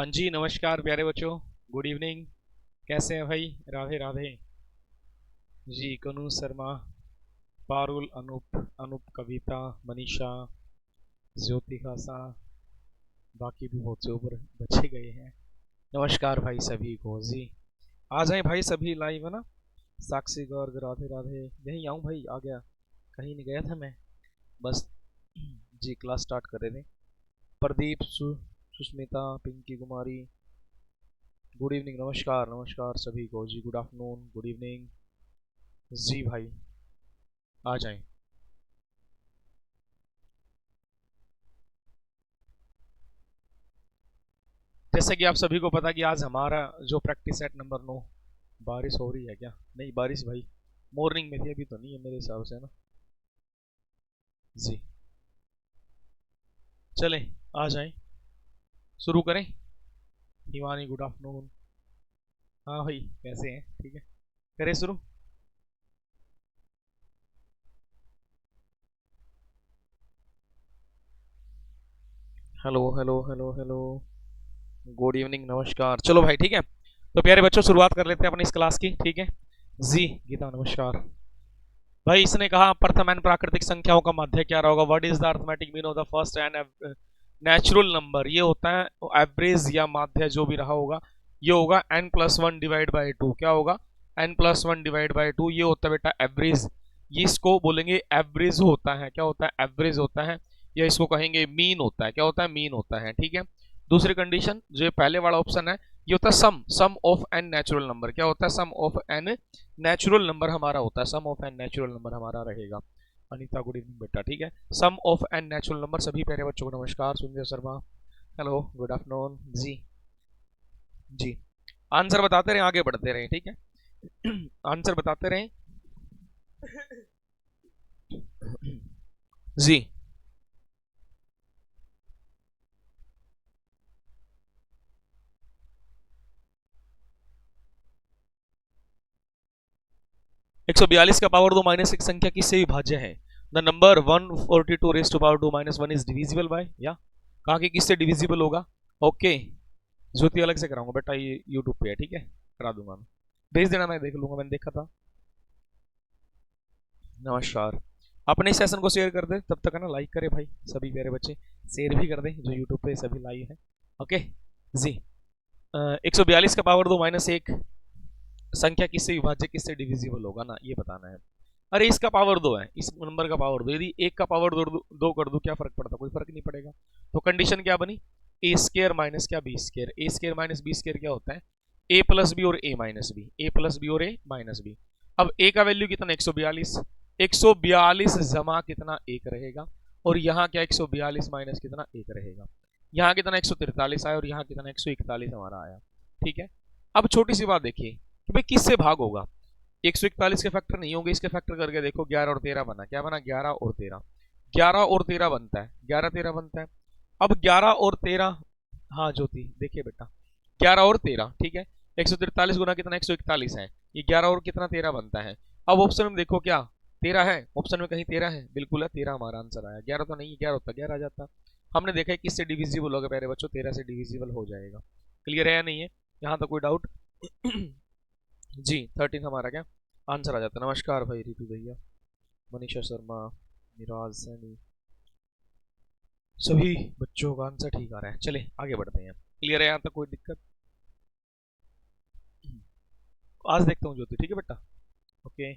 हाँ जी, नमस्कार प्यारे बच्चों। Good evening. कैसे हैं भाई? राधे राधे जी। कनु शर्मा, पारुल, अनूप, कविता, मनीषा, ज्योति खासा, बाकी भी बहुत से ऊपर बच्चे गए हैं। नमस्कार भाई सभी को जी। आ जाए भाई सभी लाइव है ना। साक्षी गर्ग, राधे राधे। यहीं आऊँ भाई, आ गया, कहीं नहीं गया था मैं, बस जी क्लास स्टार्ट कर रहे थे। प्रदीप, सुष्मिता, पिंकी कुमारी, गुड इवनिंग। नमस्कार नमस्कार सभी को जी। गुड आफ्टरनून, गुड इवनिंग जी भाई। आ जाएं। जैसे कि आप सभी को पता कि आज हमारा जो प्रैक्टिस सेट नंबर 9, बारिश हो रही है क्या? नहीं बारिश भाई मॉर्निंग में थी, अभी तो नहीं है मेरे हिसाब से, है ना जी। चलें, आ जाएं, शुरू करें। Himani, good afternoon. हाँ भाई, कैसे हैं? ठीक है, करें शुरू। Hello hello hello hello, good evening, नमस्कार। चलो भाई ठीक है, तो प्यारे बच्चों शुरुआत कर लेते हैं अपनी इस क्लास की। ठीक है जी। गीता नमस्कार। भाई इसने कहा प्रथम एन प्राकृतिक संख्याओं का माध्य क्या रहा होगा? What is the arithmetic mean of the first n natural number? ये होता है एवरेज या माध्य, जो भी रहा होगा ये होगा n plus one divide by two. क्या होगा? n plus one divide by two. ये होता है बेटा एवरेज। ये इसको बोलेंगे एवरेज होता है। क्या होता है? एवरेज होता है, या इसको कहेंगे मीन होता है। क्या होता है? मीन होता है। ठीक है। दूसरी कंडीशन, जो पहले वाला ऑप्शन है, ये होता है सम ऑफ एन नेचुरल नंबर। क्या होता है? सम ऑफ एन नेचुरल नंबर हमारा होता है। सम ऑफ एन नेचुरल नंबर हमारा रहेगा। अनीता, गुड इवनिंग बेटा। ठीक है, सम ऑफ एन नेचुरल नंबर। सभी प्यारे बच्चों को नमस्कार। सुंदर शर्मा, हेलो, गुड आफ्टरनून जी। जी, आंसर बताते रहे, आगे बढ़ते रहे। ठीक है आंसर बताते रहे जी। 142 का पावर 2 माइनस एक संख्या किससे विभाज्य है? The number 142 raise to power 2 minus 1 is divisible by, या कहा कि किससे डिविजिबल होगा? ओके, ज्योति अलग से कराऊंगा बेटा, ये यूट्यूब पे है। ठीक है, करा दूंगा मैं, भेज देना, मैं देख लूंगा, मैंने देखा था। नमस्कार। अपने सेशन को शेयर कर दे तब तक, है ना, लाइक करे भाई सभी प्यारे बच्चे, शेयर भी कर दे जो यूट्यूब पे सभी लाइव है। ओके जी। 142 का पावर 2 माइनस एक संख्या किससे विभाज्य, किससे डिविजिबल होगा ना, ये बताना है। अरे इसका पावर 2 है, इस नंबर का पावर 2, यदि एक का पावर दो कर दो, क्या फर्क पड़ता? कोई फर्क नहीं पड़ेगा। तो कंडीशन क्या बनी? ए स्केयर माइनस क्या, B square. A square minus B square क्या होता है? ए प्लस बी और ए माइनस बी। ए प्लस बी और ए माइनस बी। अब ए का वैल्यू कितना? 142। 142 जमा कितना? एक रहेगा। और यहाँ क्या? 142 माइनस कितना? एक रहेगा। यहाँ कितना? 143 आया, और यहाँ कितना? 141 हमारा आया। ठीक है। अब छोटी सी बात देखिए कि भाई किससे भाग होगा? 141 के फैक्टर नहीं होंगे, इसके फैक्टर करके देखो, 11 और 13 बना। क्या बना? 11 और 13। 11 और 13 बनता है, 11 13 बनता है। अब 11 और 13, हाँ ज्योति देखिए बेटा, 11 और 13, ठीक है। 143 गुना कितना? 141 है। ये 11 और कितना? 13 बनता है। अब ऑप्शन में देखो, क्या 13 है? ऑप्शन में कहीं 13 है? बिल्कुल है, 13 हमारा आंसर आया। 11 तो नहीं, 11 होता 11 आ जाता। हमने देखा है किससे डिविजिबल होगा प्यारे बच्चों? 13 से डिविजिबल हो जाएगा। क्लियर है या नहीं है? यहाँ तो कोई डाउट? जी 13 हमारा क्या आंसर आ जाता है। नमस्कार भाई रितु भैया, मनीषा शर्मा, मिराज सैनी, सभी बच्चों का आंसर ठीक आ रहा है। चले आगे बढ़ते हैं। क्लियर है यहाँ तक? कोई दिक्कत? आज देखता हूँ ज्योति, ठीक है बेटा। ओके,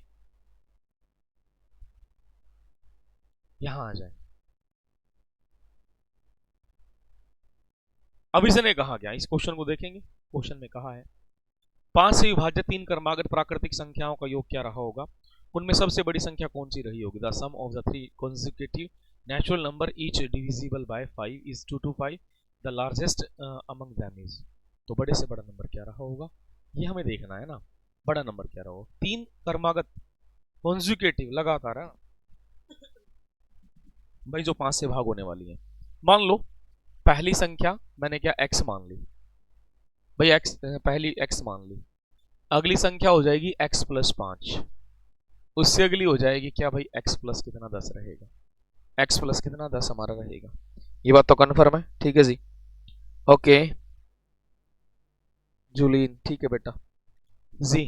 यहाँ आ जाए। अब इसने कहा क्या, इस क्वेश्चन को देखेंगे। क्वेश्चन में कहा है 5 से विभाजित 3 क्रमागत प्राकृतिक संख्याओं का योग क्या रहा होगा? उनमें सबसे बड़ी संख्या कौन सी रही होगी? The sum of the 3 consecutive natural number each divisible by 5 is 2 to 5, the largest among them is। तो बड़े से बड़ा नंबर क्या रहा होगा, ये हमें देखना है ना। बड़ा नंबर क्या रहा होगा? 3 क्रमागत कॉन्जिक्यूटिव लगातार है भाई, जो 5 से भाग होने वाली है। मान लो पहली संख्या मैंने क्या x मान ली भाई, x पहली x मान ली। अगली संख्या हो जाएगी x प्लस 5। उससे अगली हो जाएगी क्या भाई? x प्लस कितना? 10 रहेगा। x प्लस कितना? 10 हमारा रहेगा। ये बात तो कन्फर्म है? ठीक है जी। ओके, जूलिन, ठीक है बेटा जी।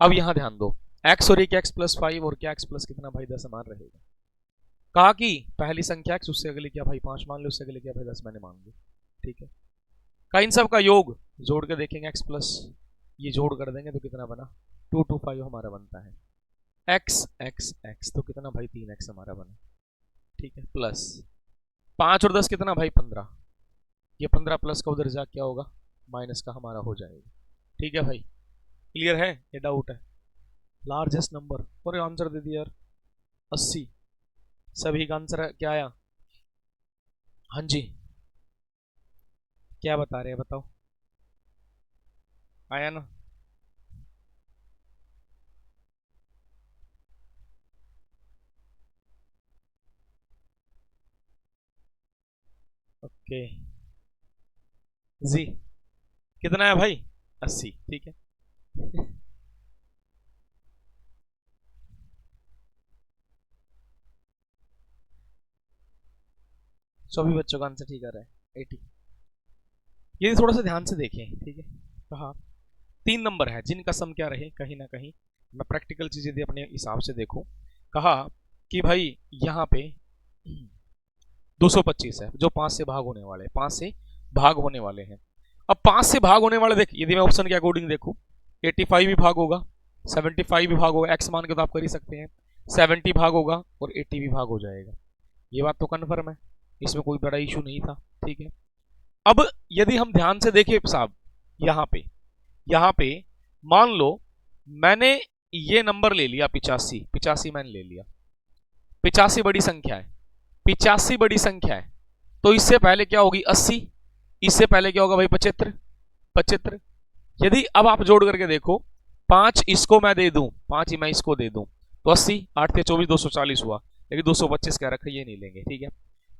अब यहां ध्यान दो, x और एक x प्लस 5 और क्या x प्लस कितना भाई 10 समान रहेगा। कहा कि पहली संख्या x, उससे अगली क्या भाई 5 मान लो, उससे अगली क्या भाई 10 मैंने मान ली, ठीक है। का इन सब का योग जोड़ के देखेंगे, x प्लस ये जोड़ कर देंगे तो कितना बना 225 हमारा बनता है। x x x तो कितना भाई 3x हमारा बना, ठीक है। प्लस 5 और 10 कितना भाई 15, ये 15 प्लस का उधर जा क्या होगा माइनस का हमारा हो जाएगा, ठीक है भाई। क्लियर है, ये डाउट है। लार्जेस्ट नंबर और आंसर दे दिया यार 80, सभी का आंसर क्या आया। हाँ जी, क्या बता रहे हैं बताओ, आया ना। ओके जी, कितना है भाई 80, ठीक है। सभी बच्चों का आंसर ठीक आ रहा है 80। ये थोड़ा सा ध्यान से देखें, ठीक है। कहा 3 नंबर है जिनका सम क्या रहे, कहीं ना कहीं मैं प्रैक्टिकल चीजें यदि अपने हिसाब से देखूं। कहा कि भाई यहाँ पे 225 है जो 5 से भाग होने वाले, 5 से भाग होने वाले हैं। अब 5 से भाग होने वाले देख, यदि मैं ऑप्शन के अकॉर्डिंग देखूं 85 भी भाग होगा, 75 भी भाग होगा, एक्स मान के तो आप कर ही सकते हैं, 70 भाग होगा और 80 भी भाग हो जाएगा। ये बात तो कन्फर्म है, इसमें कोई बड़ा इशू नहीं था, ठीक है। अब यदि हम ध्यान से देखें साहब, यहाँ पे मान लो मैंने ये नंबर ले लिया 85, 85 मैंने ले लिया, 85 बड़ी संख्या है, 85 बड़ी संख्या है, तो इससे पहले क्या होगी 80, इससे पहले क्या होगा भाई 75, 75। यदि अब आप जोड़ करके देखो, 5 इसको मैं दे दूं, 5 ही मैं इसको दे दूं तो 80, 8 थे 24, 240 हुआ, लेकिन 225 क्या रखा ये नहीं लेंगे, ठीक है।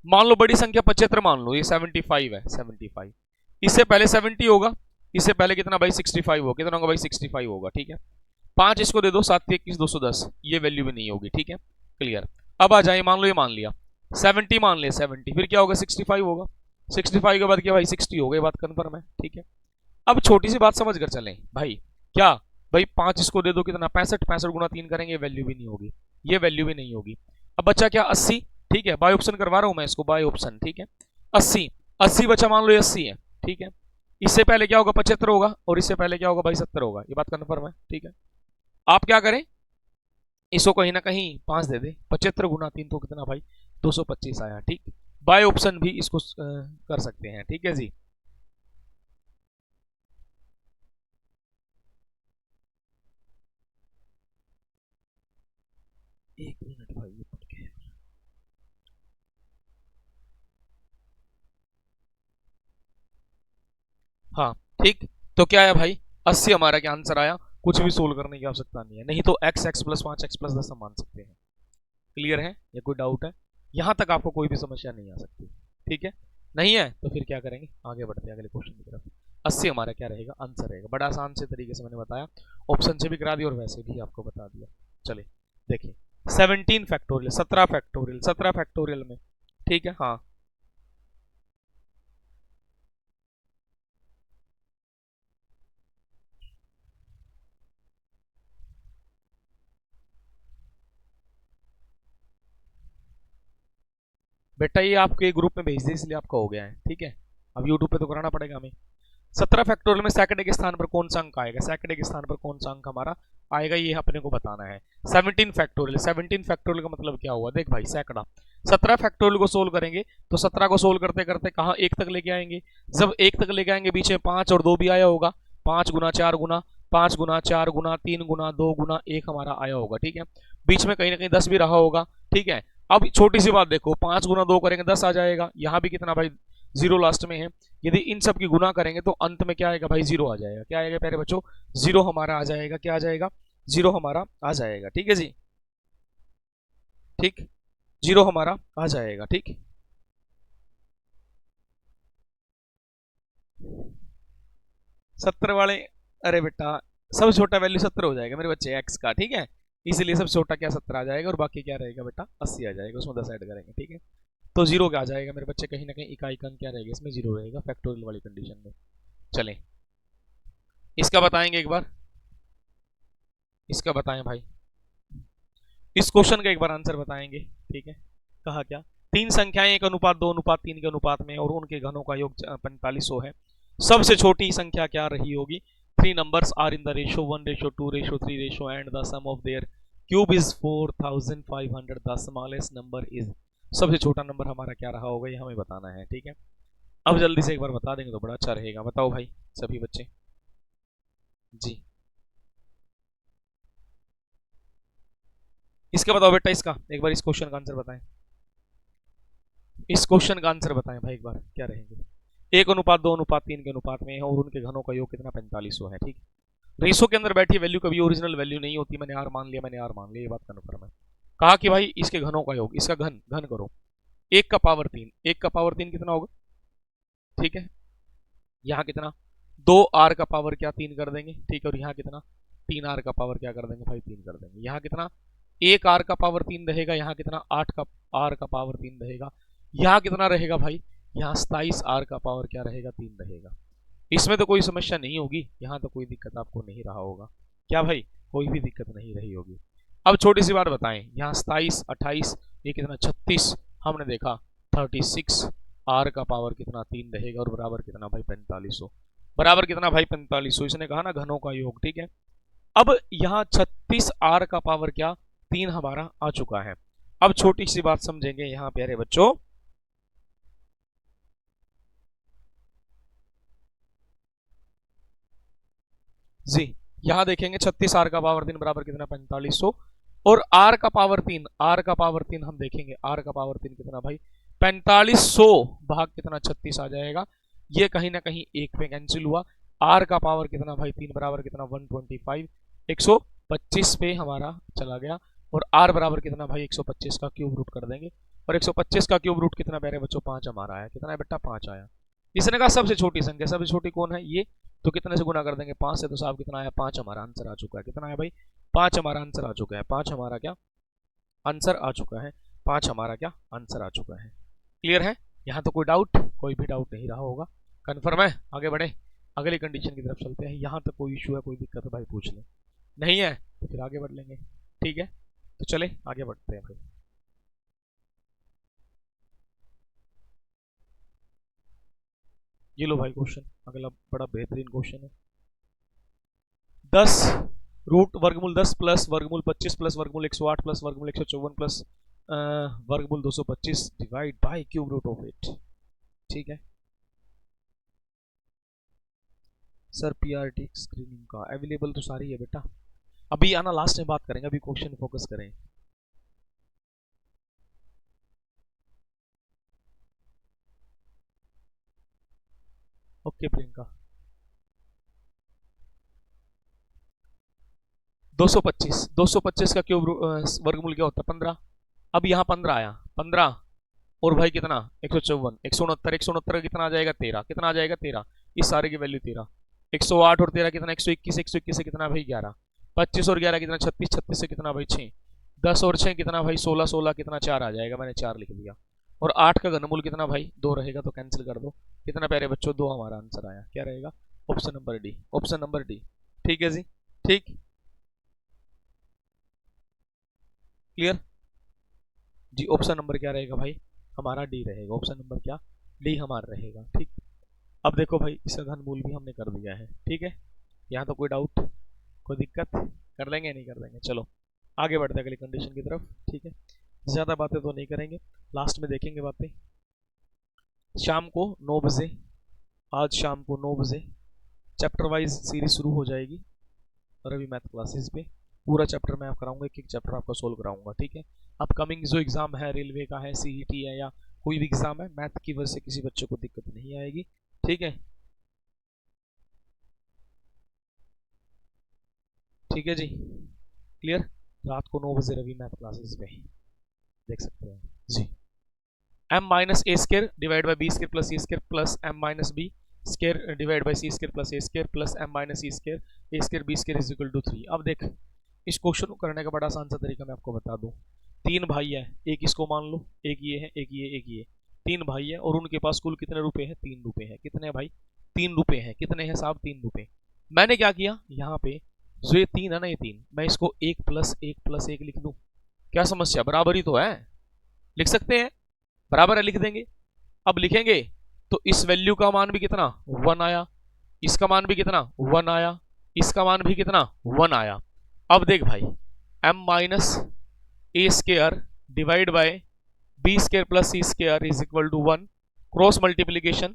मान लो बड़ी संख्या 75 मान लो, ये 75 है, 75 इससे पहले 70 होगा, इससे पहले कितना भाई 65 होगा, कितना होगा भाई 65 होगा, ठीक है। 5 इसको दे दो, 7 21 210, ये वैल्यू भी नहीं होगी, ठीक है। क्लियर। अब आ जाए, मान लो ये मान लिया 70, मान लिया 70, फिर क्या होगा 65 होगा, 65 के बाद क्या भाई 60 होगा, ये बात कन्फर्म है, ठीक है। अब छोटी सी बात समझ कर चलें भाई, क्या भाई 5 इसको दे दो कितना 65, 65 गुना 3 करेंगे, वैल्यू भी नहीं होगी, ये वैल्यू भी नहीं होगी। अब बच्चा क्या 80, ठीक है, बाय ऑप्शन करवा रहा हूं मैं इसको, बाय ऑप्शन, ठीक है। 80, 80 बच्चा मान लो 80 है, ठीक है। इससे पहले क्या होगा 75 होगा, और इससे पहले क्या होगा भाई 70 होगा, ये बात कन्फर्म है, ठीक है। आप क्या करें, इसको कहीं ना कहीं 5 दे दे, 75 गुना 3 तो कितना भाई 225 आया, ठीक। बाय ऑप्शन भी इसको कर सकते हैं, ठीक है जी। एक मिनट भाई, ये पढ़ के हाँ ठीक। तो क्या है भाई 80 हमारा क्या आंसर आया, कुछ भी सोल्व करने की आवश्यकता नहीं है, नहीं तो x x plus 5 x plus 10 हम मान सकते हैं। क्लियर है, या कोई डाउट है, यहां तक आपको कोई भी समस्या नहीं आ सकती, ठीक है। नहीं है तो फिर क्या करेंगे, आगे बढ़ते हैं अगले क्वेश्चन की तरफ। 80 हमारा क्या रहेगा आंसर रहेगा, बड़ा आसान से तरीके से मैंने बताया, ऑप्शन से भी करा दिया और वैसे भी आपको बता दिया। चलिए देखिए 17 फैक्टोरियल, 17 फैक्टोरियल, 17 फैक्टोरियल में, ठीक है हाँ। बेटा ये आपके ग्रुप में भेज दिया इसलिए आपका हो गया है, ठीक है। अब यूट्यूब पे तो कराना पड़ेगा हमें। 17 फैक्टोरियल में सैकड़े के स्थान पर कौन सा अंक आएगा, सैकड़े के स्थान पर कौन सा अंक हमारा आएगा, ये अपने को बताना है। 17 फैक्टोरियल, 17 फैक्टोरियल का मतलब क्या हुआ, देख भाई सैकड़ा, 17 फैक्टोरियल को सोल्व करेंगे तो 17 को सोल्व करते करते कहाँ एक तक लेके आएंगे, जब एक तक लेके आएंगे बीच में 5 और 2 भी आया होगा, 5 गुना 4 गुना 5 गुना 4 गुना 3 गुना 2 गुना 1 हमारा आया होगा, ठीक है। बीच में कहीं ना कहीं 10 भी रहा होगा, ठीक है। अब छोटी सी बात देखो, 5 गुना 2 करेंगे 10 आ जाएगा, यहाँ भी कितना भाई 0 लास्ट में है। यदि इन सब की गुना करेंगे तो अंत में क्या आएगा भाई 0 आ जाएगा, क्या आएगा प्यारे बच्चों 0 हमारा आ जाएगा, क्या आ जाएगा 0 हमारा आ जाएगा, ठीक है जी, ठीक 0 हमारा आ जाएगा, ठीक। 70 वाले, अरे बेटा सब छोटा वैल्यू 70 हो जाएगा मेरे बच्चे एक्स का, ठीक है। इसीलिए सब छोटा क्या 70 आ जाएगा और बाकी क्या रहेगा बेटा 80 आ जाएगा, उसमें 10 ऐड करेंगे, ठीक है। तो 0 क्या आ जाएगा मेरे बच्चे, कहीं ना कहीं इकाई का अंक क्या रहेगा इसमें 0 रहेगा फैक्टोरियल वाली कंडीशन में। चलें इसका बताएंगे एक बार, इसका बताएं भाई, इस क्वेश्चन का एक बार आंसर बताएंगे। ठीक है, कहा क्या, तीन संख्याएं 1:2:3 के अनुपात में और उनके घनों का योग 4500 है। सबसे छोटी संख्या क्या रही होगी? Three numbers are in the ratio 1:2:3 and the sum of their cube is 4500। The smallest number is, सबसे छोटा नंबर हमारा क्या रहा होगा, ये हमें बताना है। ठीक है, अब जल्दी से एक बार बता देंगे तो बड़ा अच्छा रहेगा। बताओ भाई सभी बच्चे जी, इसका बताओ बेटा, इसका एक बार इस क्वेश्चन का आंसर बताएं, इस क्वेश्चन का आंसर बताएं भाई एक बार, क्या रहेंगे? 1:2:3 के अनुपात में है और उनके घनों का योग कितना? 4500 है। ठीक, रेशो के अंदर बैठी वैल्यू कभी ओरिजिनल वैल्यू नहीं होती। मैंने आर मान लिया, मैंने आर मान लिया, ये बात कन्फर्म है। कहा कि भाई इसके घनों का योग, इसका घन घन करो, 1 का पावर 3, 1 का पावर 3 कितना होगा? ठीक है, यहाँ कितना, 2 r का पावर क्या 3 कर देंगे। ठीक है, और यहाँ कितना, 3 r का पावर क्या कर देंगे भाई 3 कर देंगे। यहाँ कितना, 1 r का पावर 3 रहेगा, यहाँ कितना 8 का r का पावर 3 रहेगा, यहाँ कितना रहेगा भाई, यहाँ 27 r का पावर क्या रहेगा 3 रहेगा। इसमें तो कोई समस्या नहीं होगी, यहाँ तो कोई दिक्कत आपको नहीं रहा होगा, क्या भाई, कोई भी दिक्कत नहीं रही होगी। अब छोटी सी बात बताएं, यहाँ 27 28 ये कितना 36, हमने देखा 36, r का पावर कितना 3 रहेगा और बराबर कितना भाई 4500, बराबर कितना भाई 4500। इसने कहा ना घनों का योग। ठीक है, अब यहाँ 36 r का पावर क्या 3 हमारा आ चुका है। अब छोटी सी बात समझेंगे यहाँ प्यारे बच्चों, जी यहां देखेंगे 36 r का पावर 3 बराबर कितना 4500, और r का पावर 3, r का पावर 3 हम देखेंगे, r का पावर 3 कितना भाई 4500 भाग कितना 36 आ जाएगा। ये कहीं ना कहीं एक पे कैंसिल हुआ, r का पावर कितना भाई 3 बराबर कितना 125, 125 पे हमारा चला गया, और r बराबर कितना भाई 125 का क्यूब रूट कर देंगे, और 125 का क्यूब रूट कितना प्यारे बच्चों 5 हमारा आया। कितना है बेटा 5 आया। इसने कहा सबसे छोटी संख्या, सबसे छोटी कौन है ये, तो कितने से गुना कर देंगे 5 से, तो साहब कितना आया 5 हमारा आंसर आ चुका है। कितना है भाई 5 हमारा आंसर आ चुका है, 5 हमारा क्या आंसर आ चुका है, 5 हमारा क्या आंसर आ चुका है। क्लियर है, यहाँ तो कोई डाउट, कोई भी डाउट नहीं रहा होगा, कन्फर्म है। आगे बढ़े, अगली कंडीशन की तरफ चलते हैं। यहाँ तक कोई इशू है, कोई दिक्कत है भाई पूछ ले, नहीं है तो फिर आगे बढ़ लेंगे। ठीक है, तो चले आगे बढ़ते हैं भाई। ये लो भाई क्वेश्चन, अगला बड़ा बेहतरीन क्वेश्चन है। 10 रूट वर्गमूल 10 प्लस वर्गमूल 25 प्लस वर्गमूल 108 प्लस वर्गमूल 154 प्लस वर्गमूल 225 divide by cube root of it. ठीक है सर, पीआरटी स्क्रीनिंग का अवेलेबल तो सारी है बेटा, अभी आना लास्ट में बात करेंगे, अभी क्वेश्चन फोकस करें। ओके प्रियंका, 225 का क्यूब वर्गमूल क्या होता है 15। अब यहाँ 15 आया, 15 और भाई कितना 154, 169, 169 का कितना आ जाएगा 13, कितना आ जाएगा 13, इस सारे की वैल्यू 13, 108 और 13 कितना 121, 121 से कितना भाई 11, 25 और 11 कितना 36, 36 से कितना भाई 6, 10 और 6 कितना भाई 16, 16 कितना 4 आ जाएगा, मैंने 4 लिख दिया, और 8 का घनमूल कितना भाई 2 रहेगा, तो कैंसिल कर दो, कितना प्यारे बच्चों 2 हमारा आंसर आया। क्या रहेगा, option number D, option number D. ठीक है जी, ठीक, क्लियर जी, ऑप्शन नंबर क्या रहेगा भाई हमारा डी रहेगा, ऑप्शन नंबर क्या डी हमारा रहेगा। ठीक, अब देखो भाई इसका घनमूल भी हमने कर दिया है। ठीक है, यहाँ तो कोई डाउट, कोई दिक्कत, कर लेंगे नहीं कर लेंगे, चलो आगे बढ़ते हैं अगली कंडीशन की तरफ। ठीक है, ज़्यादा बातें तो नहीं करेंगे, लास्ट में देखेंगे बातें। शाम को 9 बजे, आज शाम को 9 बजे चैप्टर वाइज सीरीज शुरू हो जाएगी रवि मैथ क्लासेस पे। पूरा चैप्टर मैं आप कराऊंगा, एक एक चैप्टर आपका सोल्व कराऊंगा। ठीक है, अपकमिंग जो एग्जाम है, रेलवे का है, सीईटी है, या कोई भी एग्जाम है, मैथ की वजह से किसी बच्चे को दिक्कत नहीं आएगी। ठीक है, ठीक है जी, क्लियर। रात को 9 बजे रवि मैथ क्लासेस पे देख सकते हैं जी। M minus A square divide by B square plus C square plus M minus B square divide by C square plus A square plus M minus C square A square B square is equal to 3। अब देख, इस question को करने का बड़ा आसान सा तरीका मैं आपको बता दूं। 3 भाई है, एक इसको मान लो, एक ये है, एक ये, एक ये, 3 भाई है और उनके पास कुल कितने रुपए हैं 3 रुपए हैं। कितने भाई 3 रुपए हैं, कितने हैं साहब 3 रुपए। मैंने क्या किया यहाँ पे, जो ये 3 है ना, ये 3 मैं इसको 1 प्लस 1 प्लस 1 लिख दूं। क्या समस्या, बराबर ही तो है, लिख सकते हैं, बराबर है, लिख देंगे। अब लिखेंगे तो इस वैल्यू का मान भी कितना 1 आया, इसका मान भी कितना 1 आया, इसका मान भी कितना 1 आया। अब देख भाई, m minus A square divide by B square plus C square is equal to 1, cross multiplication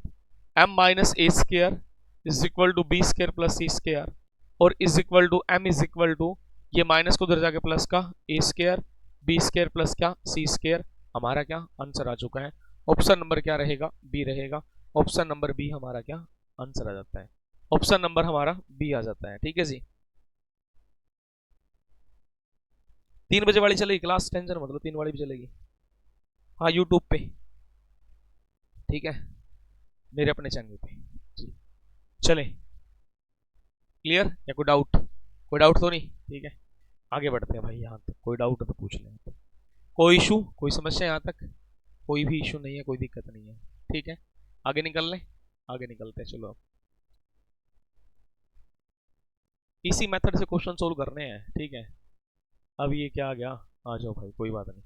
m minus A square is equal to B square plus C square और is equal to m is equal to ये minus को उधर जाके plus का A square B square plus क्या C square. हमारा क्या answer आ चुका है। ऑप्शन नंबर क्या रहेगा, बी रहेगा। ऑप्शन नंबर बी हमारा क्या आंसर आ जाता है, ऑप्शन नंबर हमारा बी आ जाता है। ठीक है जी, 3 बजे वाली चलेगी क्लास, टेंशन मतलब 3 वाली भी चलेगी, हाँ यूट्यूब पे, ठीक है, मेरे अपने चैनल पे जी। चले, क्लियर या कोई डाउट, कोई डाउट तो नहीं, ठीक है आगे बढ़ते हैं भाई। यहाँ तक कोई डाउट है तो पूछ लें, कोई इशू कोई समस्या, यहाँ तक कोई भी इशू नहीं है, कोई दिक्कत नहीं है, ठीक है आगे निकल लें, आगे निकलते हैं। चलो अब इसी मेथड से क्वेश्चन सोल्व करने हैं, ठीक है। अब ये क्या आ गया, आ जाओ भाई कोई बात नहीं।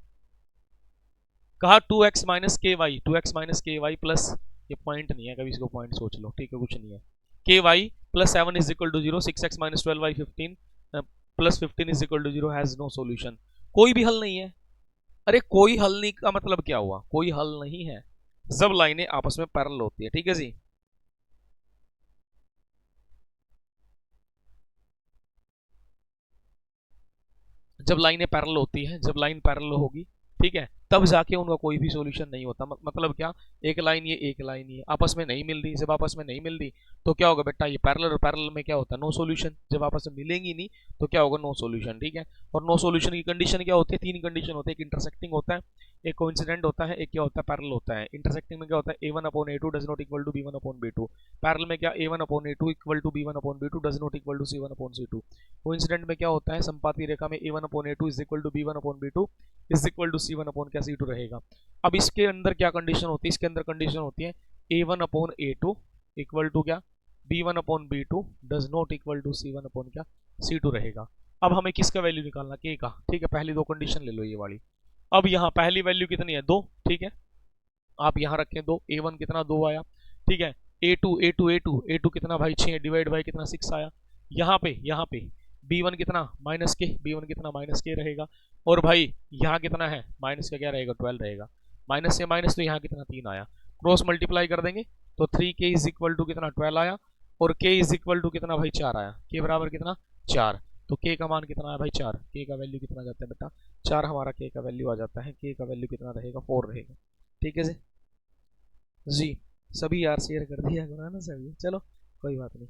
कहा 2x माइनस के वाई, 2x माइनस के वाई प्लस, ये पॉइंट नहीं है, कभी इसको पॉइंट सोच लो, ठीक है कुछ नहीं है। K Y plus 7 is equal to 0, 6x minus 12 Y 15 plus 15 is equal to 0 has no solution. कोई भी हल नहीं है। अरे कोई हल नहीं का मतलब क्या हुआ, कोई हल नहीं है जब लाइनें आपस में पैरेलल होती है, ठीक है जी। जब लाइनें पैरेलल होती हैं, जब लाइन पैरेलल होगी, ठीक है, तब जाके उनका कोई भी सॉल्यूशन नहीं होता। मतलब क्या, एक लाइन ये एक लाइन ये आपस में नहीं मिल रही, जब आपस में नहीं मिल रही तो क्या होगा बेटा, ये पैरेलल और पैरेलल में क्या होता है, नो सॉल्यूशन। जब आपस में मिलेंगी नहीं तो क्या होगा, नो सॉल्यूशन, ठीक है। और नो सॉल्यूशन की कंडीशन क्या होती है, 3 कंडीशन होती है, एक इंटरसेक्टिंग होता है, एक कोइंसिडेंट होता है, एक क्या होता है पैरेलल होता है। इंटरसेक्टिंग में क्या होता है, a1 upon a2 does not equal to b1 upon b2। Parallel में क्या, a1 upon a2 equal to b1 upon b2 does not equal to c1 upon c2। Coincident में क्या होता है, संपाती रेखा में a1 upon a2 is equal to b1 upon b2 is equal to c1 upon क्या c2 रहेगा। अब इसके अंदर क्या कंडीशन होती है, इसके अंदर कंडीशन होती है a1 upon a2 equal to क्या b1 upon b2 does not equal to c1 upon क्या c2 रहेगा। अब हमें किसका वैल्यू निकालना, k का, ठीक है। पहली दो कंडीशन ले लो ये वाली। अब यहाँ पहली वैल्यू कितनी है, 2, ठीक है, आप यहाँ रखें 2, a1 कितना 2 आया, ठीक है। a2 कितना भाई 6 डिवाइड बाई कितना 6 आया। यहाँ पे b1 कितना माइनस के, b1 कितना माइनस के रहेगा। और भाई यहाँ कितना है, माइनस का क्या रहेगा 12 रहेगा, माइनस से माइनस तो यहाँ कितना 3 आया, क्रॉस मल्टीप्लाई कर देंगे तो 3k इज इक्वल टू कितना 12 आया और k इज इक्वल टू कितना भाई 4 आया, k बराबर कितना 4। तो k का मान कितना है भाई 4, k का वैल्यू कितना जाता है बेटा 4, हमारा k का वैल्यू आ जाता है, k का वैल्यू कितना रहेगा 4 रहेगा, ठीक है जी। सभी यार शेयर कर दिया करो ना सभी, चलो कोई बात नहीं,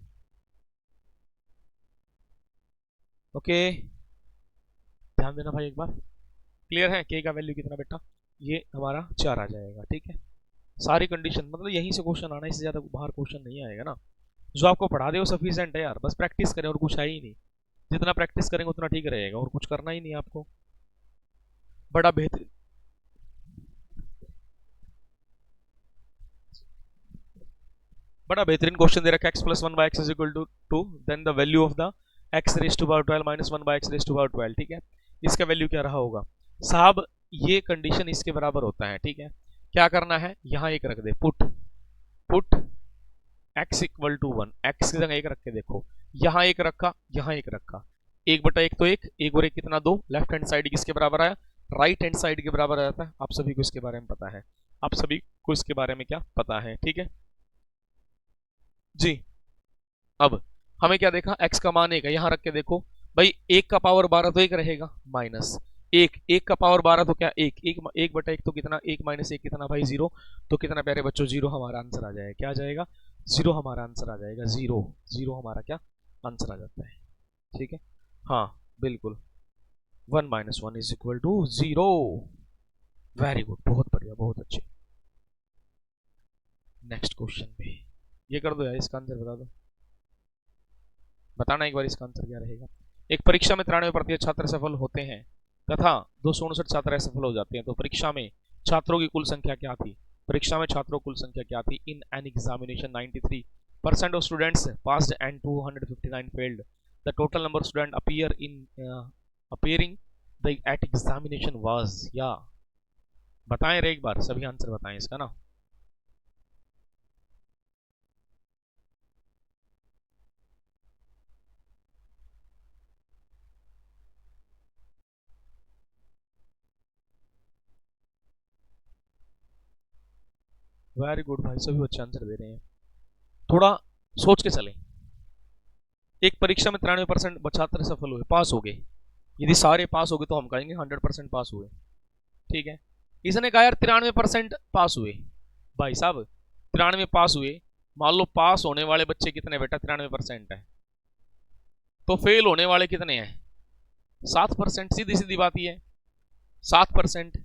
ओके ध्यान देना भाई एक बार, क्लियर है। k का वैल्यू कितना बेटा, ये हमारा 4 आ जाएगा, ठीक है। सारी कंडीशन मतलब यहीं से क्वेश्चन आना, इससे ज़्यादा बाहर क्वेश्चन नहीं आएगा ना। जो आपको पढ़ा दे वो सफिशिएंट है यार, बस प्रैक्टिस करें और कुछ है ही नहीं। जितना प्रैक्टिस करेंगे उतना ठीक रहेगा और कुछ करना ही नहीं आपको। बड़ा बेहतरीन, बड़ा बेहतरीन क्वेश्चन दे रखा है, x plus 1 by x is equal to 2 then the value of the x raise to power 12 minus 1 by x raise to power 12, ठीक है। इसका वैल्यू क्या रहा होगा साहब, ये कंडीशन इसके बराबर होता है, ठीक है। क्या करना है, यहाँ एक रख दे, put x equal to 1, x की जगह एक रख के देखो, यहाँ एक रखा, यहाँ एक रखा, 1/1 तो 1 और 1 कितना 2, लेफ्ट हैंड साइड किसके बराबर आया, राइट हैंड साइड के बराबर आ जाता है। आप सभी को इसके बारे में पता है, आप सभी को इसके बारे में क्या पता है, ठीक है जी। अब हमें क्या देखा, x का मान 1 है, यहाँ रख के देखो भाई, 1 का पावर 12 तो 1 रहेगा, माइनस 1 का पावर 12 तो क्या 1/1 तो कितना 1 माइनस 1 कितना भाई 0। तो कितना प्यारे बच्चों 0 हमारा आंसर आ जाएगा, क्या आ जाएगा 0 हमारा आंसर आ जाएगा, 0 हमारा क्या आंसर आ जाता है, ठीक है हाँ बिल्कुल। 1 minus 1 is equal to 0, very good, बहुत बढ़िया बहुत अच्छे। नेक्स्ट क्वेश्चन पे ये कर दो यार, इसका आंसर बता दो, बताना एक बार इसका आंसर क्या रहेगा। एक परीक्षा में 93% छात्र सफल होते हैं तथा 259 छात्र असफल हो जाते हैं, तो परीक्षा में छात्रों की कुल संख्या क्या थी, परीक्षा में छात्रों की कुल संख्या क्या थी। In an examination 93 percent of students passed and 259 failed. The total number of students appearing the at examination was, या बताएं रे एक बार, सभी आंसर बताएं इसका ना। वेरी गुड भाई, सभी बच्चे आंसर दे रहे हैं। थोड़ा सोच के चलें। एक परीक्षा में 93% छात्र सफल हुए, पास हो गए। यदि सारे पास हो गए तो हम कहेंगे 100% पास हुए, ठीक है। इसने कहा यार 93% पास हुए। भाई साहब 93 पास हुए, मान लो पास होने वाले बच्चे कितने बेटा, 93% है, तो फेल होने वाले कितने हैं, 7%। सीधी सीधी बात ही है, 7%।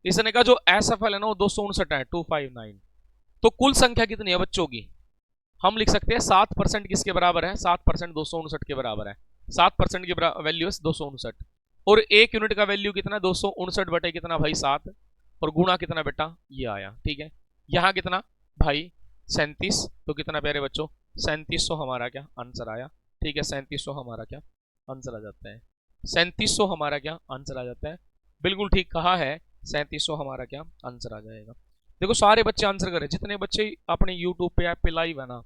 इसने कहा जो असफल है ना वो 259 है, 259। तो कुल संख्या कितनी है बच्चों की, हम लिख सकते हैं 7% किसके बराबर है, 7% 259 के बराबर है। 7% की वैल्यू है 259, और एक यूनिट का वैल्यू कितना, 259 बटे कितना भाई 7, और गुणा कितना बेटा ये आया, ठीक है। यहां कितना भाई 37, तो कितना प्यारे बच्चों 3700 हमारा क्या आंसर आया, ठीक है। 3700 हमारा क्या आंसर आ जाता है, 3700 हमारा क्या आंसर आ जाता है। बिल्कुल ठीक कहा है, 3700 हमारा क्या आंसर आ जाएगा। देखो सारे बच्चे आंसर करें, जितने बच्चे अपने यूट्यूब पे ऐप पे लाइव है ना,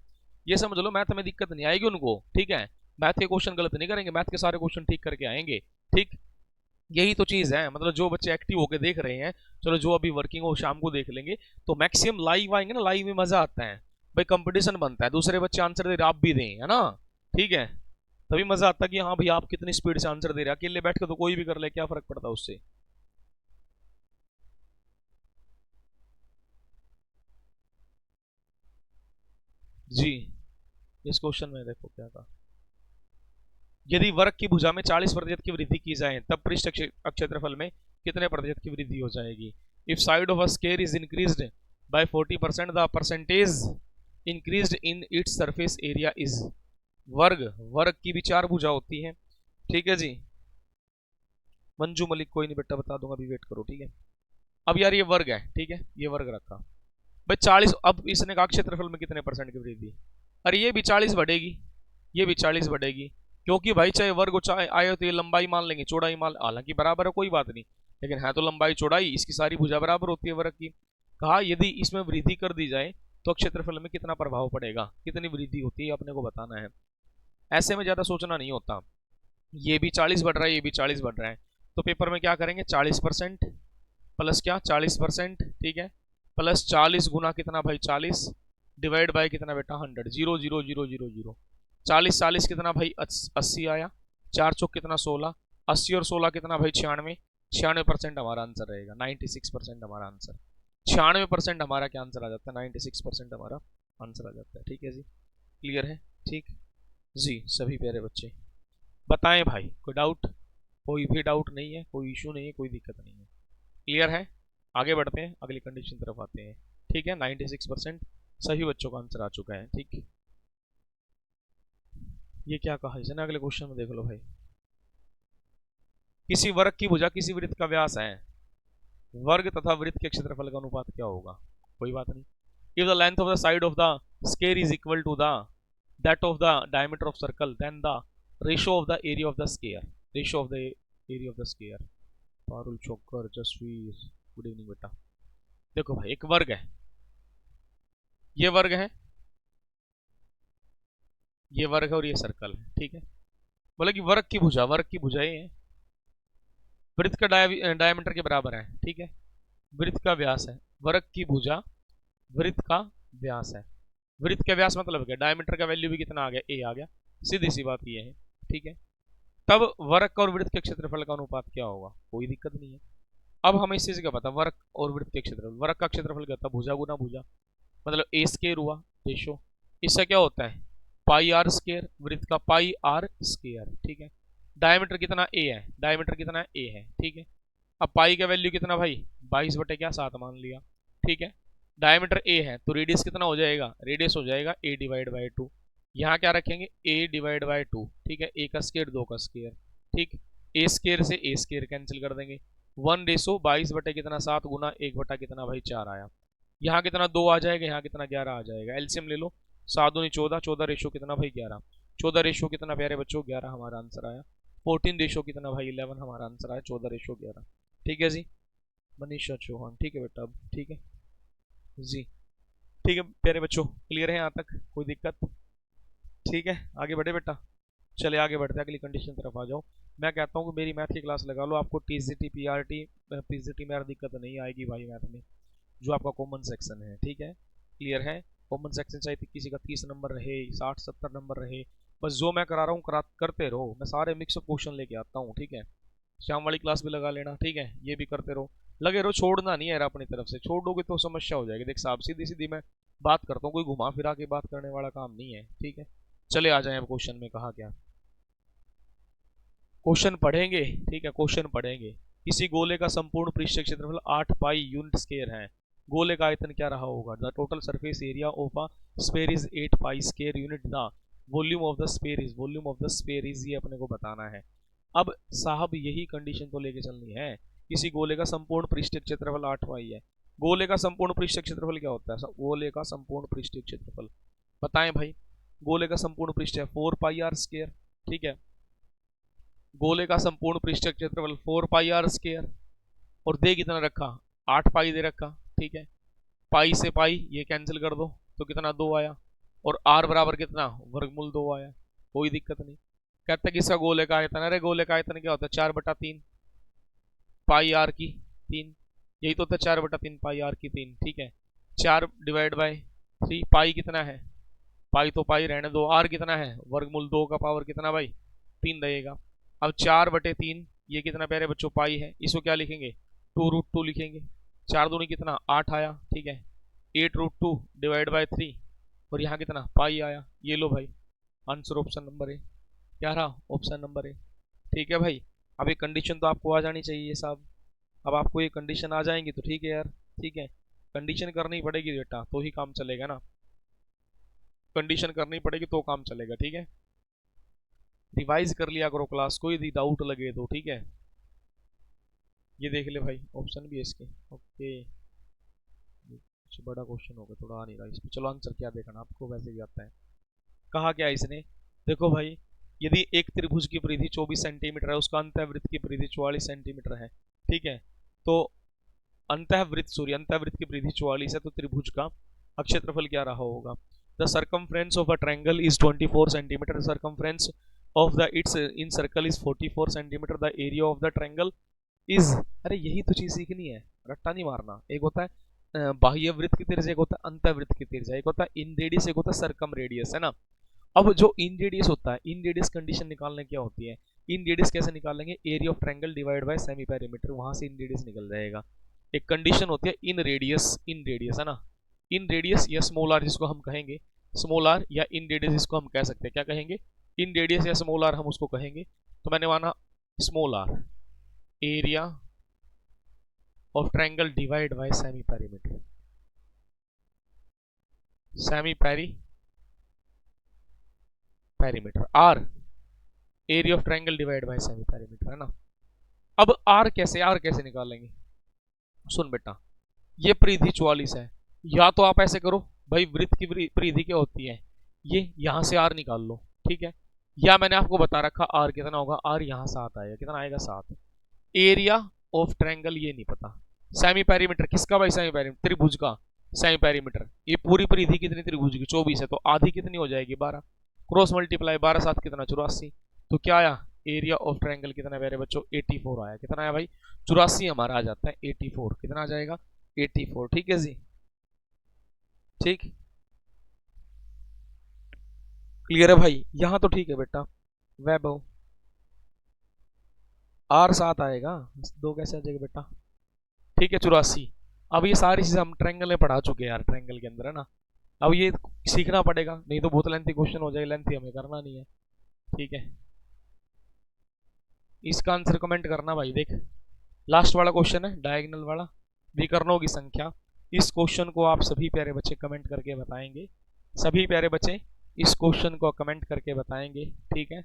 ये समझ लो मैथ में दिक्कत नहीं आएगी उनको, ठीक है। मैथ के क्वेश्चन गलत नहीं करेंगे, मैथ के सारे क्वेश्चन ठीक करके आएंगे, ठीक। यही तो चीज है, मतलब जो बच्चे एक्टिव होकर देख रहे हैं, चलो जो अभी वर्किंग हो शाम को देख लेंगे, तो मैक्सिमम लाइव आएंगे ना, लाइव में मजा आता है भाई, कंपटीशन बनता है, दूसरे बच्चे आंसर दे रहे आप भी दें, है ना, ठीक है। तभी मजा आता है कि हाँ भाई आप कितनी स्पीड से आंसर दे रहे हैं, अकेले बैठ के तो कोई भी कर ले, क्या फर्क पड़ता है उससे। जी इस क्वेश्चन में देखो क्या था, यदि वर्ग की भुजा में 40% की वृद्धि की जाए तब पृष्ठ क्षेत्रफल में कितने प्रतिशत की वृद्धि हो जाएगी। If side of a square is increased by 40%, the percentage increased in its surface area is. वर्ग, वर्ग की भी 4 भुजा होती है, ठीक है जी। मंजू मलिक कोई नहीं बेटा, बता दूंगा, अभी वेट करो, ठीक है। अब यार ये वर्ग है, ठीक है, ये वर्ग रखा भाई 40, अब इसने कहा क्षेत्रफल में कितने परसेंट की वृद्धि, अरे ये भी 40 बढ़ेगी, ये भी 40 बढ़ेगी, क्योंकि भाई चाहे वर्ग चाहे आए तो ये लंबाई मान लेंगे, चौड़ाई मान, हालांकि बराबर है कोई बात नहीं, लेकिन है तो लंबाई चौड़ाई, इसकी सारी भुजा बराबर होती है वर्ग की। कहा यदि इसमें वृद्धि कर दी जाए तो क्षेत्रफल में कितना प्रभाव पड़ेगा, कितनी वृद्धि होती है अपने को बताना है। ऐसे में ज्यादा सोचना नहीं होता, ये भी 40 बढ़ रहा है, ये भी 40 बढ़ रहा है, तो पेपर में क्या करेंगे 40% प्लस क्या 40%, ठीक है, प्लस 40 गुना कितना भाई 40, डिवाइड बाय कितना बेटा 100, 0 0 0 0 0, 40 कितना भाई 80 आया, 4 चौक कितना 16, 80 और 16 कितना भाई 96, 96% हमारा आंसर रहेगा, 96% हमारा आंसर, 96% हमारा क्या आंसर आ जाता है, 96% हमारा आंसर आ जाता है, ठीक है जी। क्लियर है, ठीक जी सभी प्यारे बच्चे, बताएं भाई कोई डाउट, कोई भी डाउट नहीं है, कोई इशू नहीं है, कोई दिक्कत नहीं है, क्लियर है। आगे बढ़ते हैं, अगली कंडीशन तरफ आते हैं, ठीक है। 96% सभी बच्चों का आंसर आ चुका है, ठीक। ये क्या कहा इसने, अगले क्वेश्चन में देख लो भाई, किसी वर्ग की भुजा किसी वृत्त का व्यास है, वर्ग तथा वृत्त के क्षेत्रफल का अनुपात क्या होगा, कोई बात नहीं। If the length of the side of the square is equal to the that of the diameter of circle, then the ratio of the area of the square, ratio of the area of the square. Parul Chaukar Jasveer good evening बेटा। देखो भाई एक वर्ग है, ये वर्ग है, ये वर्ग है और ये सर्कल है, ठीक है। बोले कि वर्ग की भुजा, वर्ग की भुजाएं हैं, वृत्त का डायमीटर के बराबर है, ठीक है, वृत्त का व्यास है, वर्ग की भुजा वृत्त का व्यास है, वृत्त का व्यास मतलब क्या, डायमीटर का वैल्यू भी कितना आ गया, ए आ गया, सीधी सी बात ये है, ठीक है। तब वर्ग और वृत्त के क्षेत्रफल का अनुपात क्या होगा, कोई दिक्कत नहीं है। अब हमें इस चीज का पता, वर्ग और वृत्त के क्षेत्रफल, वर्ग का क्षेत्रफल क्या था, भुजा गुना भुजा, मतलब ए स्क्वायर हुआ रेशो, इससे क्या होता है पाई आर स्क्वायर, वृत्त का पाई आर स्क्वायर, ठीक है। डायमीटर कितना ए है, डायमीटर कितना ए है, ठीक है। अब पाई का वैल्यू कितना भाई 22 बटे क्या 7 मान लिया, ठीक है। डायमीटर ए है तो रेडियस कितना हो जाएगा, रेडियस हो जाएगा ए डिवाइड बाई 2, यहाँ क्या रखेंगे ए डिवाइड बाई 2, ठीक है, ए का स्क्वायर 2 का स्क्वायर, ठीक। ए स्क्वायर से ए स्क्वायर कैंसिल कर देंगे, 1:22 बटे कितना 7 गुना 1 बटा कितना भाई 4 आया, यहाँ कितना 2 आ जाएगा, यहाँ कितना 11 आ जाएगा, एलसीएम ले लो, 7 दूनी 14, 14 रेशो कितना भाई 11, 14 रेशो कितना प्यारे बच्चों 11 हमारा आंसर आया। 14 रेशो कितना भाई 11 हमारा आंसर आया, 14 रेशो 11। ठीक है जी, मनीषा चौहान, ठीक है बेटा, अब ठीक है जी। ठीक है प्यारे बच्चों, क्लियर है यहाँ तक, कोई दिक्कत? ठीक है, आगे बढ़े बेटा, चले आगे बढ़ते हैं, अगली कंडीशन तरफ आ जाओ। मैं कहता हूँ कि मेरी मैथ की क्लास लगा लो, आपको टीजीटी पीआरटी पीजीटी में दिक्कत नहीं आएगी भाई मैथ में, जो आपका कॉमन सेक्शन है। ठीक है, क्लियर है? कॉमन सेक्शन चाहे किसी का 30 नंबर रहे, 60-70 नंबर रहे, बस जो मैं करा रहा हूँ करते रहो, मैं सारे मिक्स क्वेश्चन लेके आता हूँ। ठीक है, शाम वाली क्लास भी लगा लेना, ठीक है, ये भी करते रहो, लगे रहो, छोड़ना नहीं है यार अपनी तरफ से, छोड़ दोगे तो समस्या हो जाएगी। देख साहब, सीधी सीधी मैं बात करता हूँ, कोई घुमा फिरा के बात करने वाला काम नहीं है। ठीक है, चले आ जाए अब क्वेश्चन में, कहा क्या क्वेश्चन पढ़ेंगे। ठीक है, क्वेश्चन पढ़ेंगे। किसी गोले का संपूर्ण पृष्ठीय क्षेत्रफल 8 पाई यूनिट स्क्वायर है, गोले का आयतन क्या रहा होगा? The total surface area of a sphere is 8 pi square unit, the volume of the sphere is, volume of the sphere is, ये अपने को बताना है। अब साहब यही कंडीशन तो लेके चलनी है, किसी गोले का संपूर्ण पृष्ठीय क्षेत्रफल 8 पाई है। गोले का संपूर्ण पृष्ठीय क्षेत्रफल क्या होता है? गोले का संपूर्ण पृष्ठीय क्षेत्रफल बताएं भाई, गोले का संपूर्ण पृष्ठ है 4 पाई आर स्क्वायर। ठीक है, गोले का संपूर्ण पृष्ठीय क्षेत्रफल 4 पाई आर स्क्वायर, और दे कितना रखा? 8 पाई दे रखा। ठीक है, पाई से पाई ये कैंसिल कर दो तो कितना 2 आया, और आर बराबर कितना? वर्गमूल 2 आया, कोई दिक्कत नहीं। कहता है कि इसका गोले का आयतन, अरे गोले का आयतन क्या होता है? 4/3 पाई आर की 3, यही तो होता है 4/3 पाई आर की 3। ठीक है, 4/3, पाई कितना है? पाई तो पाई रहने दो, आर कितना है? वर्गमूल 2 का पावर कितना भाई? 3 रहेगा। अब 4/3 ये कितना प्यारे बच्चों? पाई है, इसको क्या लिखेंगे? 2√2 लिखेंगे। 4 दूनी कितना? 8 आया। ठीक है, 8√2 डिवाइड बाई 3, और यहाँ कितना? पाई आया। ये लो भाई, आंसर ऑप्शन नंबर है। क्या रहा? ऑप्शन नंबर है। ठीक है भाई, अब ये कंडीशन तो आपको आ जानी चाहिए साहब, अब आपको ये कंडीशन आ जाएंगी तो ठीक है यार। ठीक है, कंडीशन करनी पड़ेगी बेटा तो ही काम चलेगा ना, कंडीशन करनी पड़ेगी तो काम चलेगा। ठीक है, रिवाइज कर लिया करो क्लास, कोई भी डाउट लगे तो। ठीक है, ये देख ले भाई, ऑप्शन भी है इसके। ओके, कुछ बड़ा क्वेश्चन होगा, थोड़ा आ नहीं रहा इस पर, चलो आंसर क्या देखना, आपको वैसे भी आता है। कहा क्या इसने? देखो भाई, यदि एक त्रिभुज की परिधि 24 सेंटीमीटर है, उसका अंतःवृत्त की परिधि 44 सेंटीमीटर है। ठीक है, तो अंतःवृत्त की परिधि 44 है, तो त्रिभुज का क्षेत्रफल क्या रहा होगा? The circumference of a triangle is 24 centimetre, the circumference of the it's in circle is 44 centimetre, the area of the triangle is, अरे यही तो चीज सीखनी है, रट्टा नहीं मारना। एक होता है बाह्य वृत्त की त्रिज्या, एक होता है अंतःवृत्त की त्रिज्या, एक होता है इन रेडियस, एक होता है सर्कम रेडियस, है ना। अब जो इन रेडियस होता है, इन रेडियस कंडीशन निकालने क्या होती है? इन रेडियस कैसे निकालेंगे? Area of triangle divide by semi perimeter, वहां से इन रेडियस निकल जाएगा। एक कंडीशन होती है इन रेडियस है ना, इन रेडियस या स्मॉल आर जिसको हम कहेंगे, स्मॉल आर या इन रेडियस जिसको हम कह सकते हैं, क्या कहेंगे? इन रेडियस या स्मॉल आर हम उसको कहेंगे। तो मैंने माना small R, area of triangle divide by semi perimeter, semi perimeter, R area of triangle divide by semi perimeter, है ना। अब आर कैसे निकालेंगे? सुन बेटा, ये परिधि 44 है, या तो आप ऐसे करो भाई, वृत्त की परिधि क्या होती है? ये यहां से आर निकाल लो। ठीक है, या मैंने आपको बता रखा आर कितना होगा, आर यहां 7 आएगा, कितना आएगा? 7। एरिया ऑफ ट्रायंगल ये नहीं पता। सेमी पेरीमीटर किसका भाई? सेमी पेरीमीटर त्रिभुज का सेमी पेरीमीटर, ये पूरी परिधि कितनी त्रिभुज की? 24 है, तो आधी कितनी हो जाएगी? 12, क्रॉस मल्टीप्लाई 12 7 कितना? 84। तो क्या आया? एरिया ऑफ ट्रायंगल कितना प्यारे बच्चों? 84 आया। कितना आया भाई? 84 हमारा आ जाता है, 84 कितना आ जाएगा? 84। ठीक है जी, ठीक, क्लियर है भाई, यहां तो ठीक है बेटा। वैभव, आर 7 आएगा, 2 कैसे आ जाएगा बेटा? ठीक है, 84। अब ये सारी चीजें हम ट्रायंगल में पढ़ा चुके हैं यार, ट्रायंगल के अंदर, है ना। अब ये सीखना पड़ेगा, नहीं तो बहुत लेंथी क्वेश्चन हो जाएगा, लेंथी हमें करना नहीं है। ठीक है, इसका आंसर कमेंट करना भाई। देख, लास्ट वाला क्वेश्चन है डायगोनल वाला, विकर्णों की संख्या। इस क्वेश्चन को आप सभी प्यारे बच्चे कमेंट करके बताएंगे, सभी प्यारे बच्चे इस क्वेश्चन को कमेंट करके बताएंगे। ठीक है,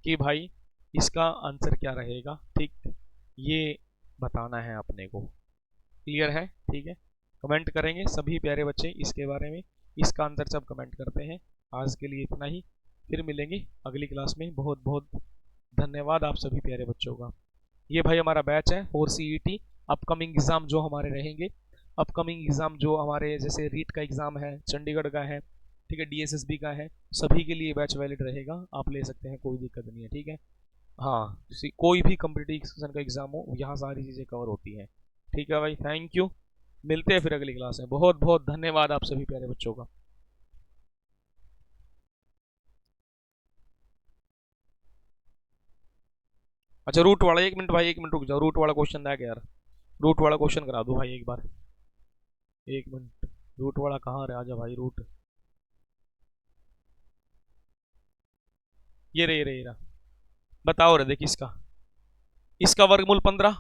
कि भाई इसका आंसर क्या रहेगा। ठीक, ये बताना है अपने को, क्लियर है? ठीक है, कमेंट करेंगे सभी प्यारे बच्चे इसके बारे में, इसका आंसर सब कमेंट करते हैं। आज के लिए इतना ही, फिर मिलेंगे अगली क्लास में। बहुत बहुत धन्यवाद आप सभी प्यारे बच्चों का। ये भाई हमारा बैच है फॉर CET। अपकमिंग एग्ज़ाम जो हमारे रहेंगे, अपकमिंग एग्ज़ाम जो हमारे जैसे रीट का एग्ज़ाम है, चंडीगढ़ का है, ठीक है, DSSB का है, सभी के लिए बैच वैलिड रहेगा, आप ले सकते हैं, कोई दिक्कत नहीं है, ठीक है। हाँ, कोई भी कंपटीशन का एग्ज़ाम हो, यहाँ सारी चीज़ें कवर होती हैं, ठीक है भाई। थैंक यू, मिलते हैं फिर अगली क्लास में। बहुत बहुत धन्यवाद आप सभी प्यारे बच्चों का। अच्छा रूट वाला, 1 मिनट भाई, 1 मिनट रुक जाओ, रूट वाला क्वेश्चन रह गया यार, रूट वाला क्वेश्चन करा दो भाई एक बार। 1 मिनट, रूट वाला कहाँ रहा, आजा भाई रूट, ये रहा। बताओ रे, देख इसका, इसका वर्गमूल 15,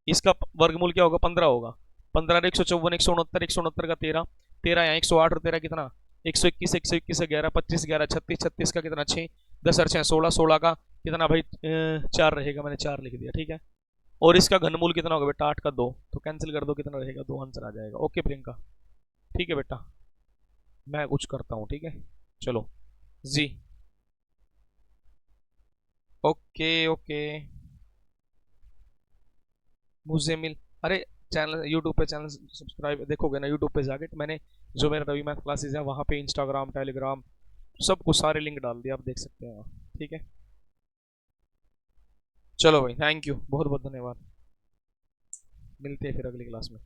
इसका वर्गमूल क्या होगा, 15 होगा। 15 154, 169, 169 का 13, 13 यहाँ 108 और 13 कितना, 121, 121 11, 25 11, 36, 36 का कितना 6, 10 और 6 16, 16 का कितना भाई 4 रहेगा, मैंने 4 लिख दिया, ठीक है। और इसका घनमूल कितना होगा बेटा, 8 का 2, तो कैंसिल कर दो, कितना रहेगा 2, आंसर आ जाएगा। ओके प्रियंका, ठीक है बेटा, मैं कुछ करता हूँ, ठीक है, चलो जी, ओके ओके। मुझे मिल, अरे चैनल यूट्यूब पे चैनल सब्सक्राइब देखोगे ना यूट्यूब पे जाके, तो मैंने जो मेरा रवि मैथ क्लासेस है वहाँ पे इंस्टाग्राम, टेलीग्राम, सब कुछ सारे लिंक डाल दिए, आप देख सकते हैं वहाँ, ठीक है। चलो भाई, थैंक यू, बहुत बहुत धन्यवाद, मिलते हैं फिर अगली क्लास में।